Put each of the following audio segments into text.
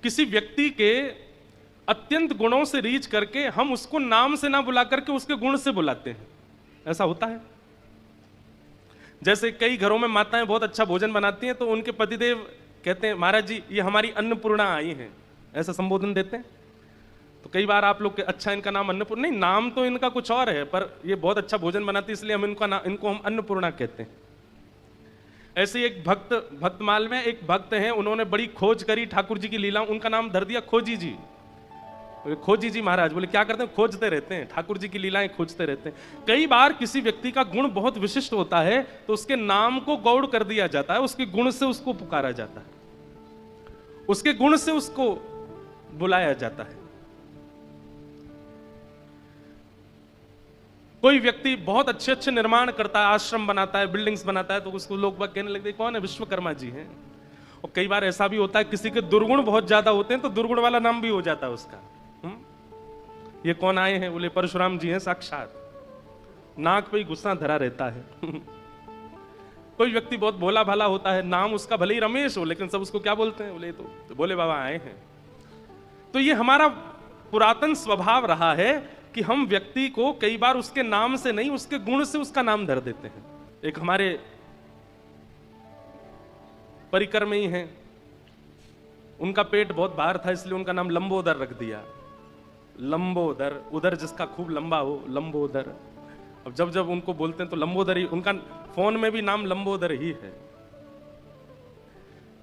किसी व्यक्ति के अत्यंत गुणों से रीच करके हम उसको नाम से ना बुला करके उसके गुण से बुलाते हैं। ऐसा होता है। जैसे कई घरों में माताएं बहुत अच्छा भोजन बनाती हैं तो उनके पतिदेव कहते हैं महाराज जी ये हमारी अन्नपूर्णा आई हैं, ऐसा संबोधन देते हैं। तो कई बार आप लोग अच्छा इनका नाम अन्नपूर्णा, नहीं नाम तो इनका कुछ और है पर ये बहुत अच्छा भोजन बनाती है इसलिए हम इनको हम अन्नपूर्णा कहते हैं। ऐसे ही एक भक्तमाल में एक भक्त हैं, उन्होंने बड़ी खोज करी ठाकुर जी की लीला, उनका नाम धर दिया खोजी जी। खोजी जी महाराज बोले क्या करते हैं? खोजते रहते हैं, ठाकुर जी की लीलाएं खोजते रहते हैं। कई बार किसी व्यक्ति का गुण बहुत विशिष्ट होता है तो उसके नाम को गौड़ कर दिया जाता है, उसके गुण से उसको पुकारा जाता है, उसके गुण से उसको बुलाया जाता है। कोई व्यक्ति बहुत अच्छे अच्छे निर्माण करता है, आश्रम बनाता है, बिल्डिंग्स बनाता है, तो उसको लोग बाग कहने लगते कौन है? विश्वकर्मा जी हैं। और कई बार ऐसा भी होता है किसी के दुर्गुण बहुत ज्यादा होते हैं तो दुर्गुण वाला नाम भी हो जाता है उसका। ये कौन आए हैं? बोले परशुराम जी हैं साक्षात, नाक पे ही गुस्सा धरा रहता है। कोई व्यक्ति बहुत भोला भाला होता है, नाम उसका भले ही रमेश हो लेकिन सब उसको क्या बोलते हैं? बोले तो बोले बाबा आए हैं। तो ये हमारा पुरातन स्वभाव रहा है कि हम व्यक्ति को कई बार उसके नाम से नहीं उसके गुण से उसका नाम धर देते हैं। एक हमारे परिकर में ही हैं, उनका पेट बहुत बाहर था इसलिए उनका नाम लंबोदर रख दिया। लंबोदर, उधर जिसका खूब लंबा हो, लंबोदर। अब जब जब उनको बोलते हैं तो लंबोदर ही, उनका फोन में भी नाम लंबोदर ही है।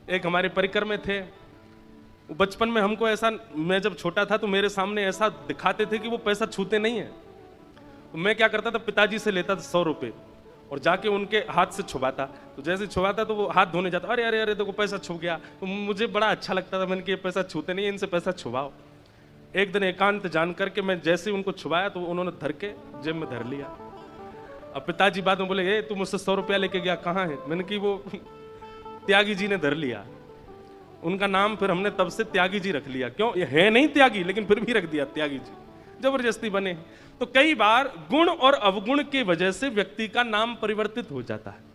एक हमारे परिकर में थे, बचपन में हमको ऐसा, मैं जब छोटा था तो मेरे सामने ऐसा दिखाते थे कि वो पैसा छूते नहीं है। तो मैं क्या करता था, पिताजी से लेता था 100 रुपए और जाके उनके हाथ से छुपाता। तो जैसे छुपाता तो वो हाथ धोने जाता, अरे अरे अरे देखो पैसा छू गया। तो मुझे बड़ा अच्छा लगता था, मैंने कि ये पैसा छूते नहीं, इनसे पैसा छुपाओ। एक दिन एकांत जान करके मैं जैसे उनको छुपाया तो उन्होंने धर के जेब में धर लिया। अब पिताजी बाद में बोले ए तू मुझसे 100 रुपया लेके गया, कहाँ है? मैंने कि वो त्यागी जी ने धर लिया। उनका नाम फिर हमने तब से त्यागी जी रख लिया। क्यों? ये है नहीं त्यागी लेकिन फिर भी रख दिया त्यागी जी, जबरदस्ती बने। तो कई बार गुण और अवगुण की वजह से व्यक्ति का नाम परिवर्तित हो जाता है।